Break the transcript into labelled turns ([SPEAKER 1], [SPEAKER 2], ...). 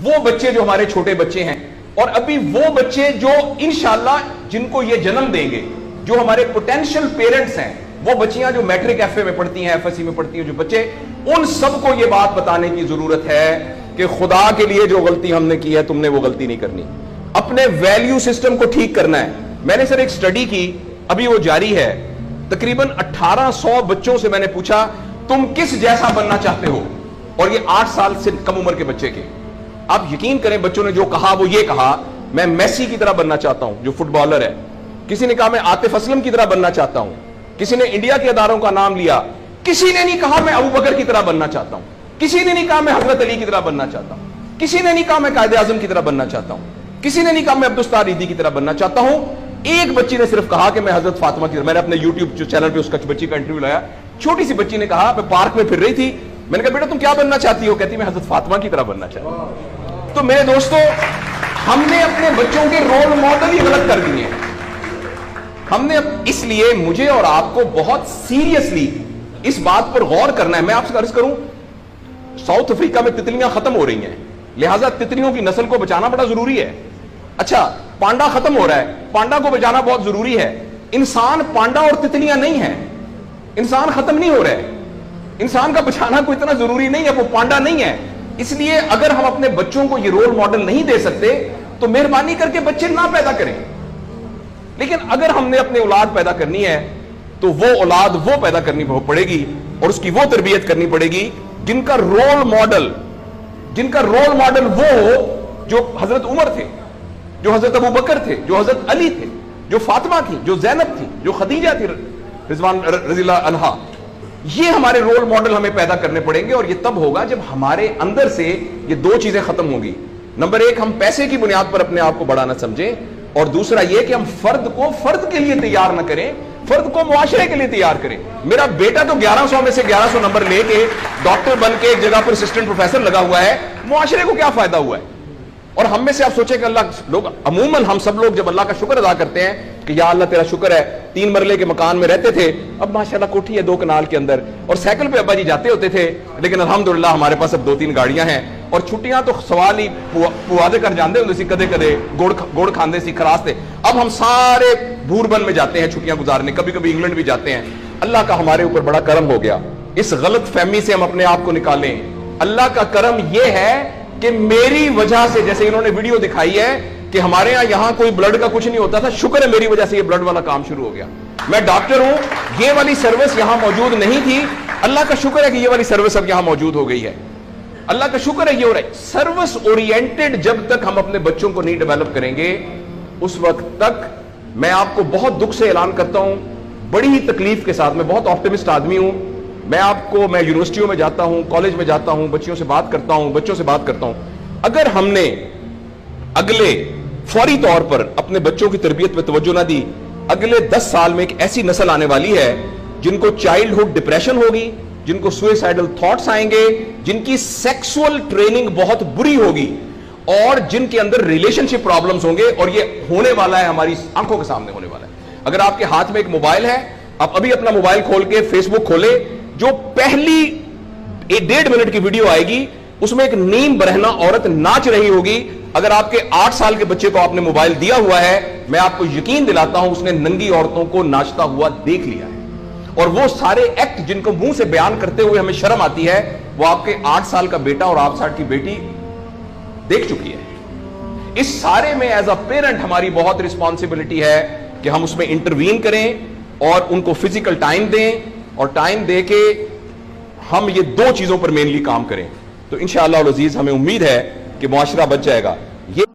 [SPEAKER 1] وہ بچے جو ہمارے چھوٹے بچے ہیں اور ابھی وہ بچے جو انشاءاللہ جن کو یہ جنم دیں گے, جو ہمارے پوٹینشل پیرنٹس ہیں, وہ بچیاں جو میٹرک ایف اے میں پڑھتی ہیں, ایف ایس سی میں پڑھتی ہیں, جو بچے, ان سب کو یہ بات بتانے کی ضرورت ہے کہ خدا کے لیے جو غلطی ہم نے کی ہے تم نے وہ غلطی نہیں کرنی. اپنے ویلیو سسٹم کو ٹھیک کرنا ہے. میں نے سر ایک سٹڈی کی, ابھی وہ جاری ہے, تقریباً 1800 بچوں سے میں نے پوچھا تم کس جیسا بننا چاہتے ہو, اور یہ 8 سال سے کم عمر کے بچے کے. آپ یقین کریں بچوں نے جو کہا وہ یہ کہا میں میسی کی طرح بننا چاہتا ہوں جو فٹ بالر ہے, کسی نے کہا میں عاطف اسلم کی طرح بننا چاہتا ہوں, کسی نے انڈیا کے اداروں کا نام لیا, کسی نے نہیں کہا میں ابو بکر کی طرح بننا چاہتا ہوں, کسی نے نہیں کہا میں حضرت علی کی طرح بننا چاہتا ہوں, کسی نے نہیں کہا میں قائد اعظم کی طرح بننا چاہتا ہوں, کسی نے نہیں کہا میں عبدالستار ریدی کی طرح بننا چاہتا ہوں. ایک بچی نے صرف کہا کہ میں حضرت فاطمہ کی طرح. میں نے اپنے یوٹیوب چینل پہ اس کا بچی کا انٹرویو لایا, چھوٹی سی بچی نے کہا میں پارک میں پھر رہی تھی, میں نے کہا بیٹا تم کیا بننا چاہتی ہو, کہتی میں حضرت فاطمہ کی طرح بننا چاہتی ہوں. تو میرے دوستو, ہم نے اپنے بچوں کے رول ماڈل ہی غلط کر دیے ہیں. ہم نے اس لیے مجھے اور آپ کو بہت سیریسلی اس بات پر غور کرنا ہے. میں آپ سے عرض کروں, ساؤتھ افریقہ میں تتلیاں ختم ہو رہی ہیں, لہٰذا تتلیوں کی نسل کو بچانا بڑا ضروری ہے. اچھا پانڈا ختم ہو رہا ہے, پانڈا کو بچانا بہت ضروری ہے. انسان پانڈا اور تتلیاں نہیں ہیں, انسان ختم نہیں ہو رہا ہے, انسان کا بچانا کوئی اتنا ضروری نہیں ہے, وہ پانڈا نہیں ہے. اس لیے اگر ہم اپنے بچوں کو یہ رول ماڈل نہیں دے سکتے تو مہربانی کر کے بچے نہ پیدا کریں. لیکن اگر ہم نے اپنی اولاد پیدا کرنی ہے تو وہ اولاد وہ پیدا کرنی پڑے گی اور اس کی وہ تربیت کرنی پڑے گی جن کا رول ماڈل وہ ہو جو حضرت عمر تھے, جو حضرت ابو بکر تھے, جو حضرت علی تھے, جو فاطمہ تھی, جو زینب تھی, جو خدیجہ تھی رضوان رضی اللہ عنہا. یہ ہمارے رول ماڈل ہمیں پیدا کرنے پڑیں گے, اور یہ تب ہوگا جب ہمارے اندر سے یہ دو چیزیں ختم ہوں گی. نمبر ایک, ہم پیسے کی بنیاد پر اپنے آپ کو بڑا نہ سمجھیں, اور دوسرا یہ کہ ہم فرد کو فرد کے لیے تیار نہ کریں, فرد کو معاشرے کے لیے تیار کریں. میرا بیٹا تو 1100 میں سے 1100 نمبر لے کے ڈاکٹر بن کے ایک جگہ پر اسسٹنٹ پروفیسر لگا ہوا ہے, معاشرے کو کیا فائدہ ہوا ہے؟ اور ہم میں سے آپ سوچیں کہ عموماً ہم سب لوگ جب اللہ کا شکر ادا کرتے ہیں کہ یا اللہ تیرا شکر ہے, 3 مرلے کے مکان میں رہتے تھے, اب ماشاءاللہ کوٹھی ہے 2 کنال کے اندر, اور سائیکل پہ ابا جی جاتے ہوتے تھے, لیکن الحمدللہ ہمارے پاس اب 2-3 گاڑیاں ہیں, اور چھٹیاں تو سوال ہی پوادے کر جاندے ہوندے سی, کدے کدے گوڑ کھاندے سی, خراس تھے. اب ہم سارے بھوربن میں جاتے ہیں چھٹیاں گزارنے, کبھی کبھی انگلینڈ بھی جاتے ہیں. اللہ کا ہمارے اوپر بڑا کرم ہو گیا. اس غلط فہمی سے ہم اپنے آپ کو نکالیں. اللہ کا کرم یہ ہے کہ میری وجہ سے, جیسے انہوں نے ویڈیو دکھائی ہے کہ ہمارے یہاں کوئی بلڈ کا کچھ نہیں ہوتا تھا, شکر ہے میری وجہ سے یہ بلڈ والا کام شروع ہو گیا. میں ڈاکٹر ہوں, یہ والی سروس یہاں موجود نہیں تھی, اللہ کا شکر ہے کہ یہ والی سروس اب یہاں موجود ہو گئی ہے. اللہ کا شکر ہے یہ ہو رہا ہے. سروس اورینٹڈ جب تک ہم اپنے بچوں کو نہیں ڈیولپ کریں گے, اس وقت تک میں آپ کو بہت دکھ سے اعلان کرتا ہوں, بڑی ہی تکلیف کے ساتھ, میں بہت آپٹمسٹ آدمی ہوں, میں یونیورسٹیوں میں جاتا ہوں, کالج میں جاتا ہوں, بچوں سے بات کرتا ہوں, اگر ہم نے اگلے فوری طور پر اپنے بچوں کی تربیت پہ توجہ نہ دی, اگلے 10 سال میں ایک ایسی نسل آنے والی ہے جن کو چائلڈہڈ ڈپریشن ہوگی, جن کو سوئسائڈل تھاٹس آئیں گے, جن کی سیکسول ٹریننگ بہت بری ہوگی, اور جن کے اندر ریلیشن شپ پرابلمز ہوں گے. اور یہ ہونے والا ہے, ہماری آنکھوں کے سامنے ہونے والا ہے. اگر آپ کے ہاتھ میں ایک موبائل ہے, آپ ابھی اپنا موبائل کھول کے فیس بک کھولے, جو پہلی 1.5 منٹ کی ویڈیو آئے گی اس میں ایک نیم برہنہ عورت ناچ رہی ہوگی. اگر آپ کے 8 سال کے بچے کو آپ نے موبائل دیا ہوا ہے, میں آپ کو یقین دلاتا ہوں اس نے ننگی عورتوں کو ناچتا ہوا دیکھ لیا ہے, اور وہ سارے ایکٹ جن کو منہ سے بیان کرتے ہوئے ہمیں شرم آتی ہے, وہ آپ کے 8 سال کا بیٹا اور 8 سال کی بیٹی دیکھ چکی ہے. اس سارے میں ایز اے پیرنٹ ہماری بہت رسپانسبلٹی ہے کہ ہم اس میں انٹروین کریں اور ان کو فزیکل ٹائم دیں, اور ٹائم دے کے ہم یہ 2 چیزوں پر مینلی کام کریں. تو انشاءاللہ العزیز ہمیں امید ہے کہ معاشرہ بچ جائے گا. یہ